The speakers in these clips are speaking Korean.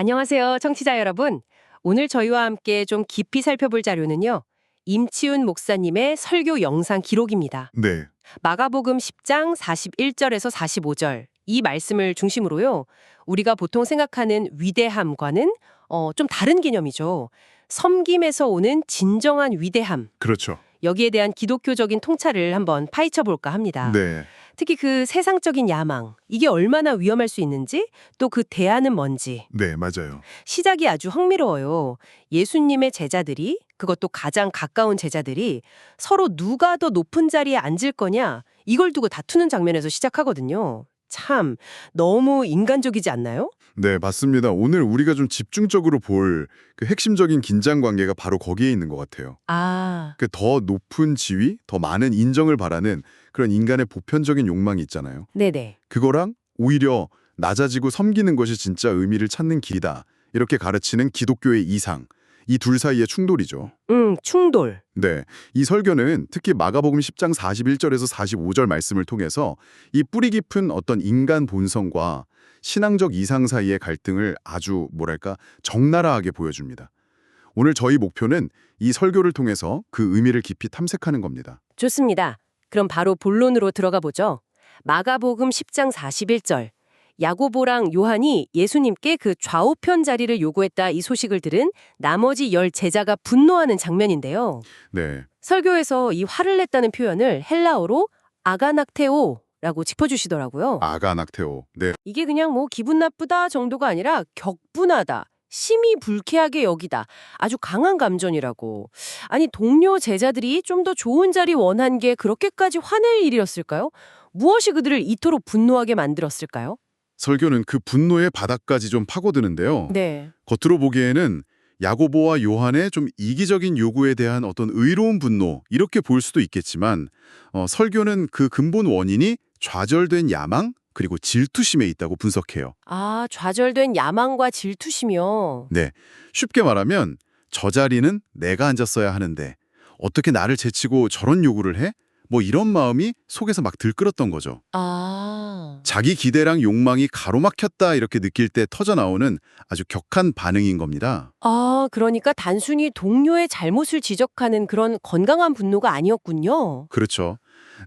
안녕하세요, 청취자 여러분. 오늘 저희와 함께 좀 깊이 살펴볼 자료는요. 임치훈 목사님의 설교 영상 기록입니다. 네, 마가복음 10장 41절에서 45절 이 말씀을 중심으로요. 우리가 보통 생각하는 위대함과는 좀 다른 개념이죠. 섬김에서 오는 진정한 위대함. 그렇죠. 여기에 대한 기독교적인 통찰을 한번 파헤쳐 볼까 합니다. 네, 특히 그 세상적인 야망, 이게 얼마나 위험할 수 있는지, 또 그 대안은 뭔지. 네, 맞아요. 시작이 아주 흥미로워요. 예수님의 제자들이, 그것도 가장 가까운 제자들이 서로 누가 더 높은 자리에 앉을 거냐, 이걸 두고 다투는 장면에서 시작하거든요. 참, 너무 인간적이지 않나요? 네, 맞습니다. 오늘 우리가 좀 집중적으로 볼 그 핵심적인 긴장 관계가 바로 거기에 있는 것 같아요. 아, 그 더 높은 지위, 더 많은 인정을 바라는 그런 인간의 보편적인 욕망이 있잖아요. 네네. 그거랑 오히려 낮아지고 섬기는 것이 진짜 의미를 찾는 길이다. 이렇게 가르치는 기독교의 이상. 이 둘 사이의 충돌이죠. 충돌. 네, 이 설교는 특히 마가복음 10장 41절에서 45절 말씀을 통해서 이 뿌리 깊은 어떤 인간 본성과 신앙적 이상 사이의 갈등을 아주 적나라하게 보여줍니다. 오늘 저희 목표는 이 설교를 통해서 그 의미를 깊이 탐색하는 겁니다. 좋습니다. 그럼 바로 본론으로 들어가 보죠. 마가복음 10장 41절. 야고보랑 요한이 예수님께 그 좌우편 자리를 요구했다 이 소식을 들은 나머지 10 제자가 분노하는 장면인데요. 네, 설교에서 이 화를 냈다는 표현을 헬라어로 아가낙테오라고 짚어주시더라고요. 아가낙테오. 네, 이게 그냥 뭐 기분 나쁘다 정도가 아니라 격분하다. 심히 불쾌하게 여기다. 아주 강한 감정이라고. 아니 동료 제자들이 좀 더 좋은 자리 원한 게 그렇게까지 화낼 일이었을까요? 무엇이 그들을 이토록 분노하게 만들었을까요? 설교는 그 분노의 바닥까지 좀 파고드는데요. 네. 겉으로 보기에는 야고보와 요한의 좀 이기적인 요구에 대한 어떤 의로운 분노 이렇게 볼 수도 있겠지만 설교는 그 근본 원인이 좌절된 야망 그리고 질투심에 있다고 분석해요. 아, 좌절된 야망과 질투심이요. 네, 쉽게 말하면 저 자리는 내가 앉았어야 하는데 어떻게 나를 제치고 저런 요구를 해? 뭐 이런 마음이 속에서 막 들끓었던 거죠. 아. 자기 기대랑 욕망이 가로막혔다 이렇게 느낄 때 터져나오는 아주 격한 반응인 겁니다. 아, 그러니까 단순히 동료의 잘못을 지적하는 그런 건강한 분노가 아니었군요. 그렇죠.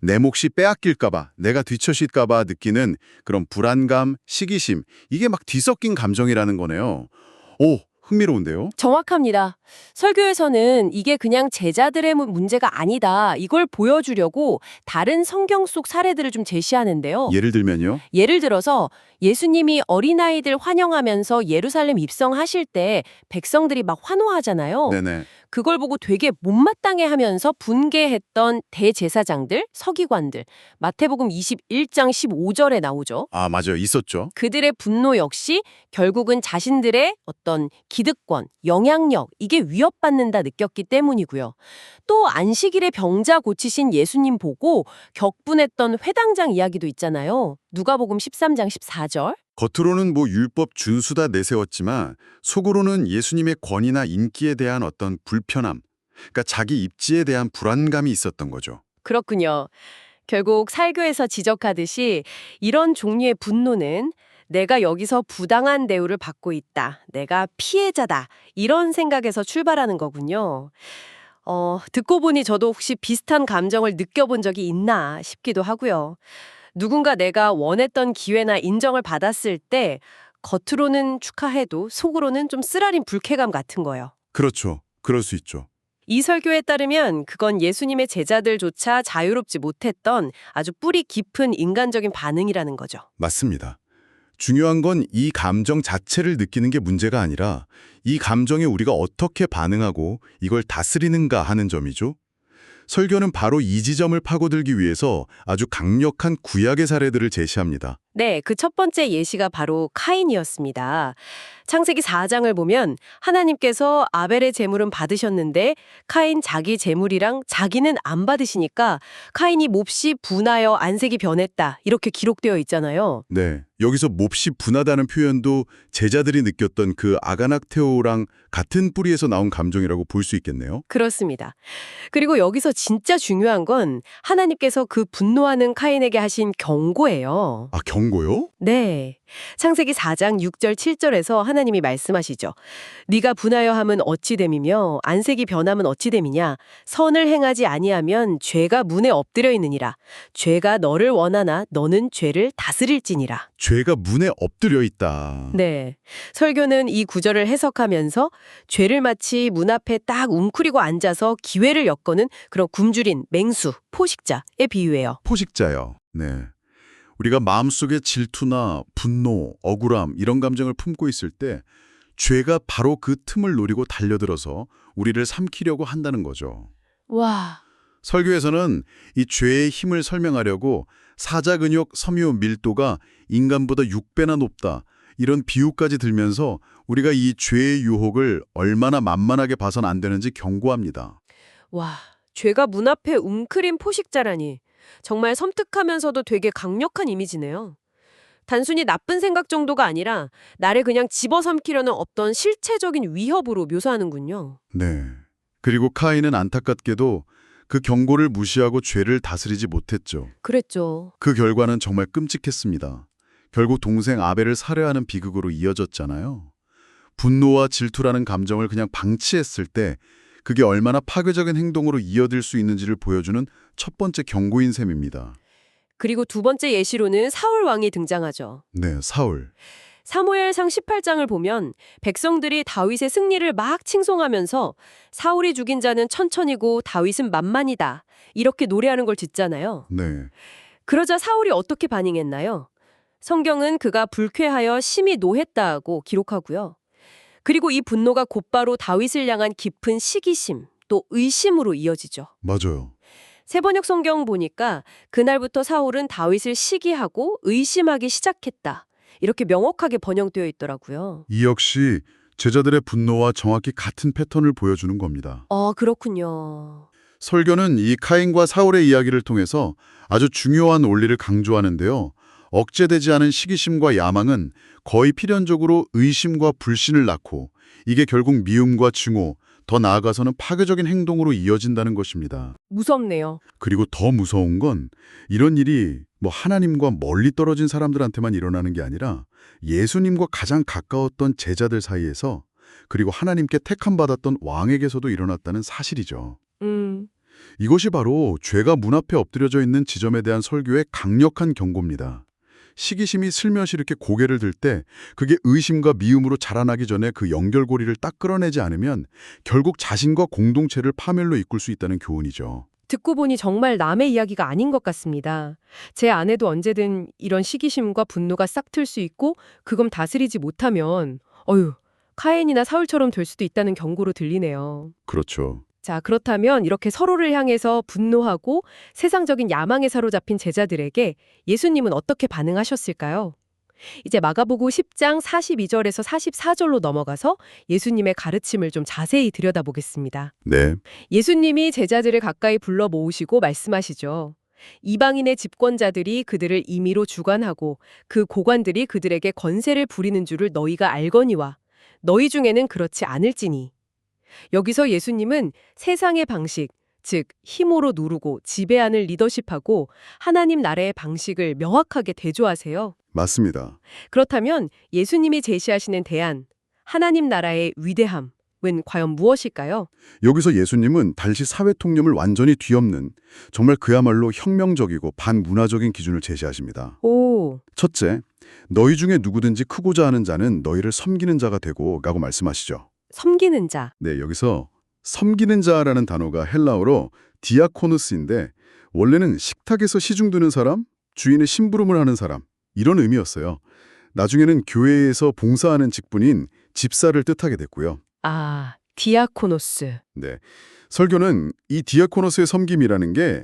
내 몫이 빼앗길까 봐, 내가 뒤처질까 봐 느끼는 그런 불안감, 시기심, 이게 막 뒤섞인 감정이라는 거네요. 오, 흥미로운데요? 정확합니다. 설교에서는 이게 그냥 제자들의 문제가 아니다. 이걸 보여주려고 다른 성경 속 사례들을 좀 제시하는데요. 예를 들면요. 예를 들어서 예수님이 어린아이들 환영하면서 예루살렘 입성하실 때 백성들이 막 환호하잖아요. 네네. 그걸 보고 되게 못마땅해 하면서 분개했던 대제사장들, 서기관들, 마태복음 21장 15절에 나오죠. 아, 맞아요. 있었죠. 그들의 분노 역시 결국은 자신들의 어떤 기득권, 영향력, 이게 위협받는다 느꼈기 때문이고요. 또 안식일에 병자 고치신 예수님 보고 격분했던 회당장 이야기도 있잖아요. 누가복음 13장 14절. 겉으로는 뭐 율법 준수다 내세웠지만 속으로는 예수님의 권위나 인기에 대한 어떤 불편함, 그러니까 자기 입지에 대한 불안감이 있었던 거죠. 그렇군요. 결국 설교에서 지적하듯이 이런 종류의 분노는 내가 여기서 부당한 대우를 받고 있다. 내가 피해자다. 이런 생각에서 출발하는 거군요. 듣고 보니 저도 혹시 비슷한 감정을 느껴본 적이 있나 싶기도 하고요. 누군가 내가 원했던 기회나 인정을 받았을 때 겉으로는 축하해도 속으로는 좀 쓰라린 불쾌감 같은 거요. 그렇죠. 그럴 수 있죠. 이 설교에 따르면 그건 예수님의 제자들조차 자유롭지 못했던 아주 뿌리 깊은 인간적인 반응이라는 거죠. 맞습니다. 중요한 건 이 감정 자체를 느끼는 게 문제가 아니라 이 감정에 우리가 어떻게 반응하고 이걸 다스리는가 하는 점이죠. 설교는 바로 이 지점을 파고들기 위해서 아주 강력한 구약의 사례들을 제시합니다. 네, 그 첫 번째 예시가 바로 카인이었습니다. 창세기 4장을 보면 하나님께서 아벨의 제물은 받으셨는데 카인 자기 제물이랑 자기는 안 받으시니까 카인이 몹시 분하여 안색이 변했다. 이렇게 기록되어 있잖아요. 네, 여기서 몹시 분하다는 표현도 제자들이 느꼈던 그 아가낙테오랑 같은 뿌리에서 나온 감정이라고 볼 수 있겠네요. 그렇습니다. 그리고 여기서 진짜 중요한 건 하나님께서 그 분노하는 카인에게 하신 경고예요. 아, 경고요? 네. 창세기 4장 6절 7절에서 하나님이 말씀하시죠. 네가 분하여 함은 어찌 됨이며 안색이 변함은 어찌 됨이냐. 선을 행하지 아니하면 죄가 문에 엎드려 있느니라. 죄가 너를 원하나 너는 죄를 다스릴지니라. 죄가 문에 엎드려 있다. 네. 설교는 이 구절을 해석하면서 죄를 마치 문 앞에 딱 웅크리고 앉아서 기회를 엿거는 그런 굶주린 맹수, 포식자에 비유해요. 포식자요. 네. 우리가 마음속에 질투나 분노, 억울함 이런 감정을 품고 있을 때 죄가 바로 그 틈을 노리고 달려들어서 우리를 삼키려고 한다는 거죠. 와. 설교에서는 이 죄의 힘을 설명하려고 사자근육 섬유 밀도가 인간보다 6배나 높다. 이런 비유까지 들면서 우리가 이 죄의 유혹을 얼마나 만만하게 봐선 안 되는지 경고합니다. 와, 죄가 문 앞에 웅크린 포식자라니. 정말 섬뜩하면서도 되게 강력한 이미지네요. 단순히 나쁜 생각 정도가 아니라 나를 그냥 집어삼키려는 어떤 실체적인 위협으로 묘사하는군요. 네. 그리고 카인은 안타깝게도 그 경고를 무시하고 죄를 다스리지 못했죠. 그랬죠. 그 결과는 정말 끔찍했습니다. 결국 동생 아벨을 살해하는 비극으로 이어졌잖아요. 분노와 질투라는 감정을 그냥 방치했을 때 그게 얼마나 파괴적인 행동으로 이어질 수 있는지를 보여주는 첫 번째 경고인 셈입니다. 그리고 두 번째 예시로는 사울 왕이 등장하죠. 네, 사울. 사무엘상 18장을 보면 백성들이 다윗의 승리를 막 칭송하면서 사울이 죽인 자는 천천히고 다윗은 만만이다. 이렇게 노래하는 걸 듣잖아요. 네, 그러자 사울이 어떻게 반응했나요? 성경은 그가 불쾌하여 심히 노했다고 기록하고요. 그리고 이 분노가 곧바로 다윗을 향한 깊은 시기심, 또 의심으로 이어지죠. 맞아요. 세번역 성경 보니까 그날부터 사울은 다윗을 시기하고 의심하기 시작했다. 이렇게 명확하게 번역되어 있더라고요. 이 역시 제자들의 분노와 정확히 같은 패턴을 보여주는 겁니다. 그렇군요. 설교는 이 카인과 사울의 이야기를 통해서 아주 중요한 원리를 강조하는데요. 억제되지 않은 시기심과 야망은 거의 필연적으로 의심과 불신을 낳고 이게 결국 미움과 증오, 더 나아가서는 파괴적인 행동으로 이어진다는 것입니다. 무섭네요. 그리고 더 무서운 건 이런 일이 하나님과 멀리 떨어진 사람들한테만 일어나는 게 아니라 예수님과 가장 가까웠던 제자들 사이에서 그리고 하나님께 택함받았던 왕에게서도 일어났다는 사실이죠. 이것이 바로 죄가 문 앞에 엎드려져 있는 지점에 대한 설교의 강력한 경고입니다. 시기심이 슬며시 이렇게 고개를 들 때 그게 의심과 미움으로 자라나기 전에 그 연결고리를 딱 끌어내지 않으면 결국 자신과 공동체를 파멸로 이끌 수 있다는 교훈이죠. 듣고 보니 정말 남의 이야기가 아닌 것 같습니다. 제 안에도 언제든 이런 시기심과 분노가 싹 틀 수 있고 그건 다스리지 못하면 카인이나 사울처럼 될 수도 있다는 경고로 들리네요. 그렇죠. 자, 그렇다면 이렇게 서로를 향해서 분노하고 세상적인 야망에 사로잡힌 제자들에게 예수님은 어떻게 반응하셨을까요? 이제 마가복음 10장 42절에서 44절로 넘어가서 예수님의 가르침을 좀 자세히 들여다보겠습니다. 네. 예수님이 제자들을 가까이 불러 모으시고 말씀하시죠. 이방인의 집권자들이 그들을 임의로 주관하고 그 고관들이 그들에게 권세를 부리는 줄을 너희가 알거니와 너희 중에는 그렇지 않을지니. 여기서 예수님은 세상의 방식, 즉 힘으로 누르고 지배하는 리더십하고 하나님 나라의 방식을 명확하게 대조하세요. 맞습니다. 그렇다면 예수님이 제시하시는 대안, 하나님 나라의 위대함은 과연 무엇일까요? 여기서 예수님은 달시 사회 통념을 완전히 뒤엎는 정말 그야말로 혁명적이고 반문화적인 기준을 제시하십니다. 오, 첫째, 너희 중에 누구든지 크고자 하는 자는 너희를 섬기는 자가 되고 라고 말씀하시죠. 섬기는 자. 네, 여기서 섬기는 자라는 단어가 헬라어로 디아코노스인데 원래는 식탁에서 시중 드는 사람, 주인의 심부름을 하는 사람 이런 의미였어요. 나중에는 교회에서 봉사하는 직분인 집사를 뜻하게 됐고요. 아, 디아코노스. 네, 설교는 이 디아코노스의 섬김이라는 게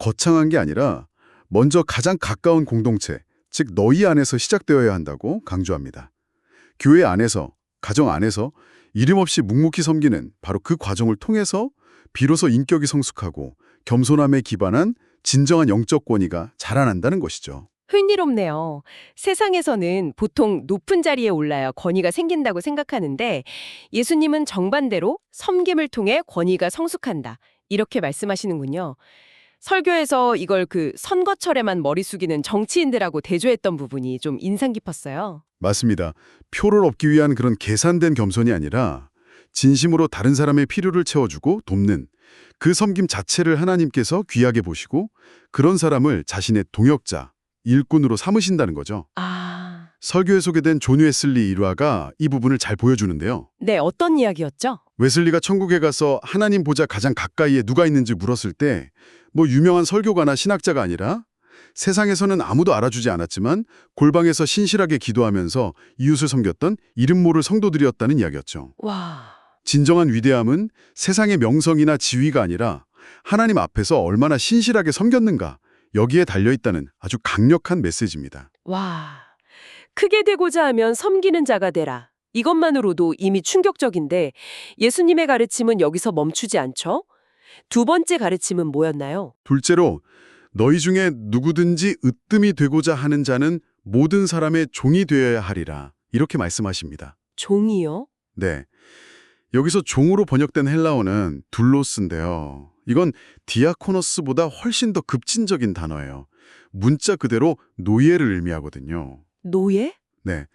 거창한 게 아니라 먼저 가장 가까운 공동체, 즉 너희 안에서 시작되어야 한다고 강조합니다. 교회 안에서, 가정 안에서 이름 없이 묵묵히 섬기는 바로 그 과정을 통해서 비로소 인격이 성숙하고 겸손함에 기반한 진정한 영적 권위가 자라난다는 것이죠. 흥미롭네요. 세상에서는 보통 높은 자리에 올라야 권위가 생긴다고 생각하는데 예수님은 정반대로 섬김을 통해 권위가 성숙한다. 이렇게 말씀하시는군요. 설교에서 이걸 그 선거철에만 머리 숙이는 정치인들하고 대조했던 부분이 좀 인상 깊었어요. 맞습니다. 표를 얻기 위한 그런 계산된 겸손이 아니라 진심으로 다른 사람의 필요를 채워주고 돕는 그 섬김 자체를 하나님께서 귀하게 보시고 그런 사람을 자신의 동역자, 일꾼으로 삼으신다는 거죠. 아, 설교에 소개된 존 웨슬리 일화가 이 부분을 잘 보여주는데요. 네, 어떤 이야기였죠? 웨슬리가 천국에 가서 하나님 보자 가장 가까이에 누가 있는지 물었을 때 뭐 유명한 설교가나 신학자가 아니라 세상에서는 아무도 알아주지 않았지만 골방에서 신실하게 기도하면서 이웃을 섬겼던 이름 모를 성도들이었다는 이야기였죠. 와, 진정한 위대함은 세상의 명성이나 지위가 아니라 하나님 앞에서 얼마나 신실하게 섬겼는가 여기에 달려있다는 아주 강력한 메시지입니다. 와. 크게 되고자 하면 섬기는 자가 되라. 이것만으로도 이미 충격적인데 예수님의 가르침은 여기서 멈추지 않죠? 두 번째 가르침은 뭐였나요? 둘째로 너희 중에 누구든지 으뜸이 되고자 하는 자는 모든 사람의 종이 되어야 하리라 이렇게 말씀하십니다. 종이요? 네, 여기서 종으로 번역된 헬라어는 둘로스인데요. 이건 디아코노스보다 훨씬 더 급진적인 단어예요. 문자 그대로 노예를 의미하거든요. 노예? 네,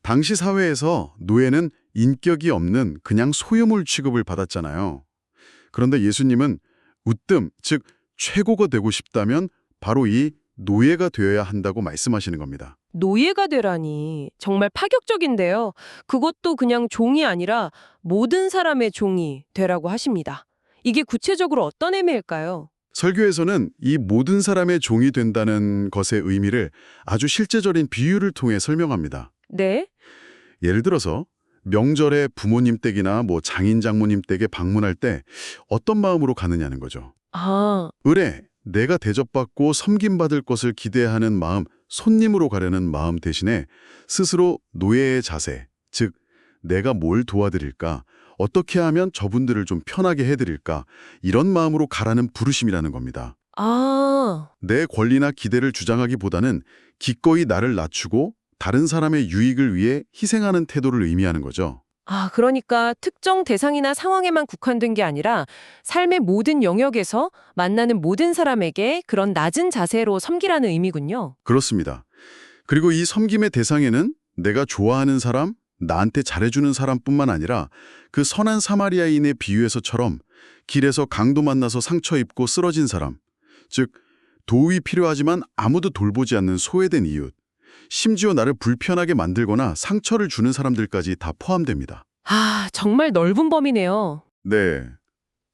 당시 사회에서 노예는 인격이 없는 그냥 소유물 취급을 받았잖아요. 그런데 예수님은 으뜸, 즉 최고가 되고 싶다면 바로 이 노예가 되어야 한다고 말씀하시는 겁니다. 노예가 되라니 정말 파격적인데요. 그것도 그냥 종이 아니라 모든 사람의 종이 되라고 하십니다. 이게 구체적으로 어떤 의미일까요? 설교에서는 이 모든 사람의 종이 된다는 것의 의미를 아주 실제적인 비유를 통해 설명합니다. 네? 예를 들어서 명절에 부모님 댁이나 장인 장모님 댁에 방문할 때 어떤 마음으로 가느냐는 거죠. 아, 의뢰, 내가 대접받고 섬김받을 것을 기대하는 마음, 손님으로 가려는 마음 대신에 스스로 노예의 자세, 즉 내가 뭘 도와드릴까, 어떻게 하면 저분들을 좀 편하게 해드릴까 이런 마음으로 가라는 부르심이라는 겁니다. 아, 내 권리나 기대를 주장하기보다는 기꺼이 나를 낮추고 다른 사람의 유익을 위해 희생하는 태도를 의미하는 거죠. 그러니까 특정 대상이나 상황에만 국한된 게 아니라 삶의 모든 영역에서 만나는 모든 사람에게 그런 낮은 자세로 섬기라는 의미군요. 그렇습니다. 그리고 이 섬김의 대상에는 내가 좋아하는 사람, 나한테 잘해주는 사람뿐만 아니라 그 선한 사마리아인의 비유에서처럼 길에서 강도 만나서 상처 입고 쓰러진 사람, 즉 도움이 필요하지만 아무도 돌보지 않는 소외된 이웃, 심지어 나를 불편하게 만들거나 상처를 주는 사람들까지 다 포함됩니다. 정말 넓은 범위네요. 네.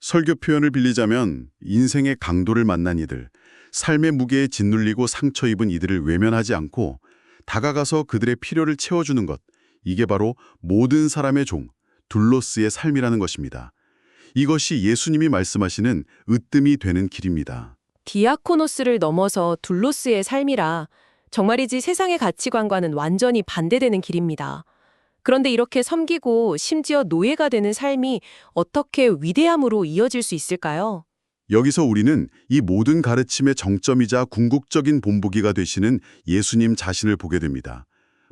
설교 표현을 빌리자면 인생의 강도를 만난 이들, 삶의 무게에 짓눌리고 상처 입은 이들을 외면하지 않고 다가가서 그들의 필요를 채워주는 것, 이게 바로 모든 사람의 종, 둘로스의 삶이라는 것입니다. 이것이 예수님이 말씀하시는 으뜸이 되는 길입니다. 디아코노스를 넘어서 둘로스의 삶이라 정말이지 세상의 가치관과는 완전히 반대되는 길입니다. 그런데 이렇게 섬기고 심지어 노예가 되는 삶이 어떻게 위대함으로 이어질 수 있을까요? 여기서 우리는 이 모든 가르침의 정점이자 궁극적인 본보기가 되시는 예수님 자신을 보게 됩니다.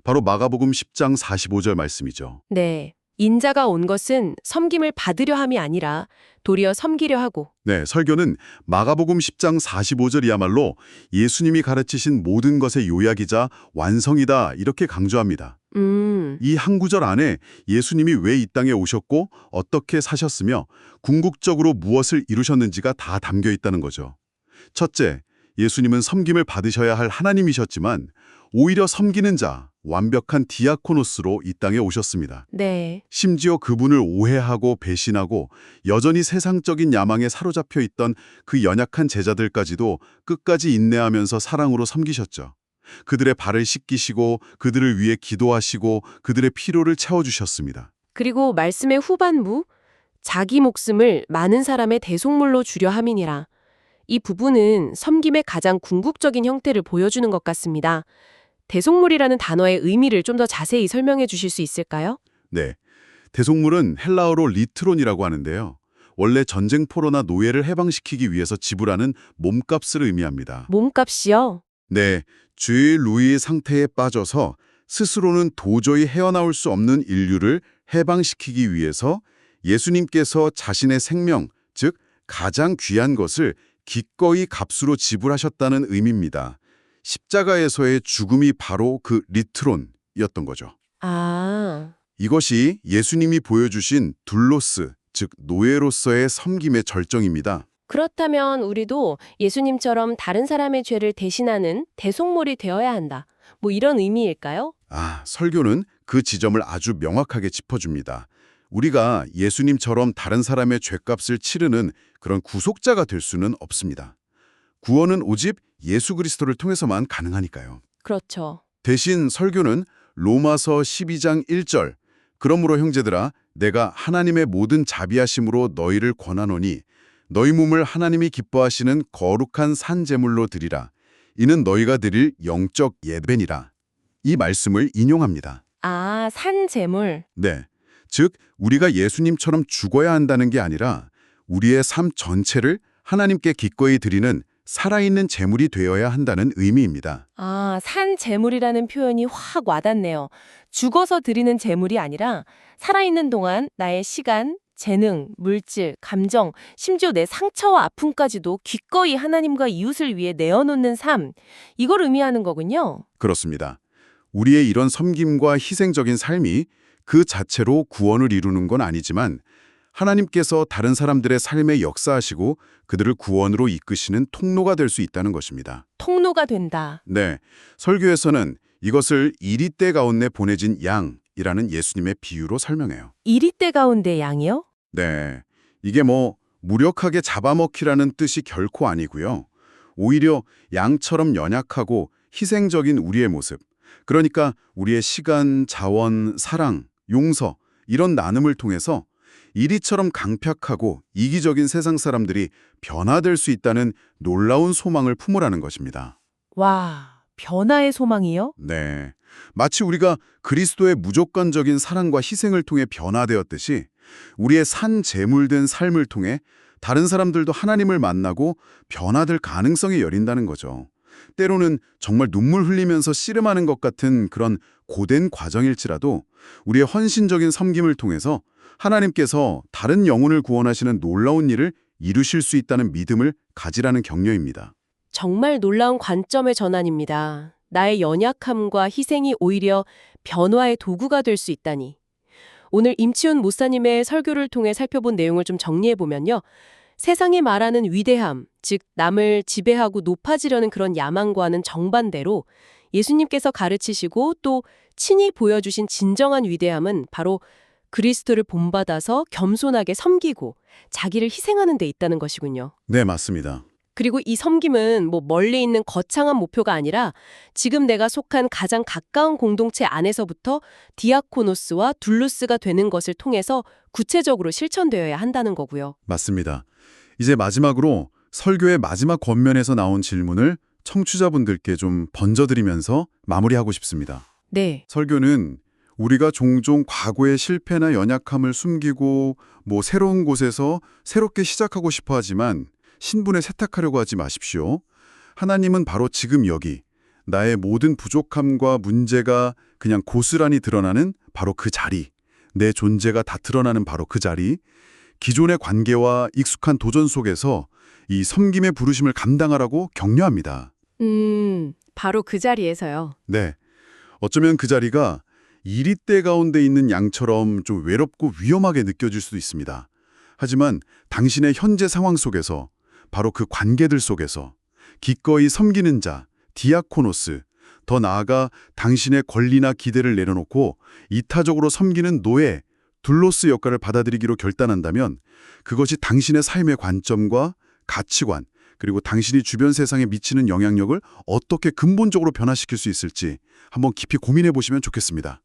바로 마가복음 10장 45절 말씀이죠. 네. 인자가 온 것은 섬김을 받으려 함이 아니라 도리어 섬기려 하고. 네, 설교는 마가복음 10장 45절이야말로 예수님이 가르치신 모든 것의 요약이자 완성이다 이렇게 강조합니다. 이 한 구절 안에 예수님이 왜 이 땅에 오셨고 어떻게 사셨으며 궁극적으로 무엇을 이루셨는지가 다 담겨 있다는 거죠. 첫째, 예수님은 섬김을 받으셔야 할 하나님이셨지만 오히려 섬기는 자, 완벽한 디아코노스로 이 땅에 오셨습니다. 네. 심지어 그분을 오해하고 배신하고 여전히 세상적인 야망에 사로잡혀 있던 그 연약한 제자들까지도 끝까지 인내하면서 사랑으로 섬기셨죠. 그들의 발을 씻기시고 그들을 위해 기도하시고 그들의 필요를 채워주셨습니다. 그리고 말씀의 후반부, 자기 목숨을 많은 사람의 대속물로 주려 함이니라. 이 부분은 섬김의 가장 궁극적인 형태를 보여주는 것 같습니다. 대속물이라는 단어의 의미를 좀 더 자세히 설명해 주실 수 있을까요? 네, 대속물은 헬라어로 리트론이라고 하는데요. 원래 전쟁포로나 노예를 해방시키기 위해서 지불하는 몸값을 의미합니다. 몸값이요? 네, 죄의 루이 상태에 빠져서 스스로는 도저히 헤어나올 수 없는 인류를 해방시키기 위해서 예수님께서 자신의 생명, 즉 가장 귀한 것을 기꺼이 값으로 지불하셨다는 의미입니다. 십자가에서의 죽음이 바로 그 리트론이었던 거죠. 아, 이것이 예수님이 보여주신 둘로스, 즉 노예로서의 섬김의 절정입니다. 그렇다면 우리도 예수님처럼 다른 사람의 죄를 대신하는 대속물이 되어야 한다. 뭐 이런 의미일까요? 설교는 그 지점을 아주 명확하게 짚어줍니다. 우리가 예수님처럼 다른 사람의 죄값을 치르는 그런 구속자가 될 수는 없습니다. 구원은 오직 예수 그리스도를 통해서만 가능하니까요. 그렇죠. 대신 설교는 로마서 12장 1절 그러므로 형제들아 내가 하나님의 모든 자비하심으로 너희를 권하노니 너희 몸을 하나님이 기뻐하시는 거룩한 산 제물로 드리라. 이는 너희가 드릴 영적 예배니라. 이 말씀을 인용합니다. 아, 산재물. 네, 즉 우리가 예수님처럼 죽어야 한다는 게 아니라 우리의 삶 전체를 하나님께 기꺼이 드리는 살아있는 제물이 되어야 한다는 의미입니다. 아, 산재물이라는 표현이 확 와닿네요. 죽어서 드리는 재물이 아니라 살아있는 동안 나의 시간, 재능, 물질, 감정, 심지어 내 상처와 아픔까지도 기꺼이 하나님과 이웃을 위해 내어놓는 삶, 이걸 의미하는 거군요. 그렇습니다. 우리의 이런 섬김과 희생적인 삶이 그 자체로 구원을 이루는 건 아니지만 하나님께서 다른 사람들의 삶에 역사하시고 그들을 구원으로 이끄시는 통로가 될 수 있다는 것입니다. 통로가 된다. 네, 설교에서는 이것을 이리떼 가운데 보내진 양이라는 예수님의 비유로 설명해요. 이리떼 가운데 양이요? 네, 이게 무력하게 잡아먹히라는 뜻이 결코 아니고요. 오히려 양처럼 연약하고 희생적인 우리의 모습, 그러니까 우리의 시간, 자원, 사랑, 용서 이런 나눔을 통해서 이리처럼 강팍하고 이기적인 세상 사람들이 변화될 수 있다는 놀라운 소망을 품으라는 것입니다. 와, 변화의 소망이요? 네, 마치 우리가 그리스도의 무조건적인 사랑과 희생을 통해 변화되었듯이 우리의 산 제물된 삶을 통해 다른 사람들도 하나님을 만나고 변화될 가능성이 열린다는 거죠. 때로는 정말 눈물 흘리면서 씨름하는 것 같은 그런 고된 과정일지라도 우리의 헌신적인 섬김을 통해서 하나님께서 다른 영혼을 구원하시는 놀라운 일을 이루실 수 있다는 믿음을 가지라는 격려입니다. 정말 놀라운 관점의 전환입니다. 나의 연약함과 희생이 오히려 변화의 도구가 될 수 있다니. 오늘 임치훈 목사님의 설교를 통해 살펴본 내용을 좀 정리해보면요. 세상이 말하는 위대함, 즉 남을 지배하고 높아지려는 그런 야망과는 정반대로 예수님께서 가르치시고 또 친히 보여주신 진정한 위대함은 바로 그리스도를 본받아서 겸손하게 섬기고 자기를 희생하는 데 있다는 것이군요. 네, 맞습니다. 그리고 이 섬김은 멀리 있는 거창한 목표가 아니라 지금 내가 속한 가장 가까운 공동체 안에서부터 디아코노스와 둘루스가 되는 것을 통해서 구체적으로 실천되어야 한다는 거고요. 맞습니다. 이제 마지막으로 설교의 마지막 권면에서 나온 질문을 청취자분들께 좀 번져드리면서 마무리하고 싶습니다. 네. 설교는 우리가 종종 과거의 실패나 연약함을 숨기고 새로운 곳에서 새롭게 시작하고 싶어 하지만 신분에 세탁하려고 하지 마십시오. 하나님은 바로 지금 여기 나의 모든 부족함과 문제가 그냥 고스란히 드러나는 바로 그 자리, 내 존재가 다 드러나는 바로 그 자리, 기존의 관계와 익숙한 도전 속에서 이 섬김의 부르심을 감당하라고 격려합니다. 바로 그 자리에서요. 네, 어쩌면 그 자리가 이리떼 가운데 있는 양처럼 좀 외롭고 위험하게 느껴질 수도 있습니다. 하지만 당신의 현재 상황 속에서 바로 그 관계들 속에서 기꺼이 섬기는 자, 디아코노스, 더 나아가 당신의 권리나 기대를 내려놓고 이타적으로 섬기는 노예, 둘로스 역할을 받아들이기로 결단한다면 그것이 당신의 삶의 관점과 가치관, 그리고 당신이 주변 세상에 미치는 영향력을 어떻게 근본적으로 변화시킬 수 있을지 한번 깊이 고민해 보시면 좋겠습니다.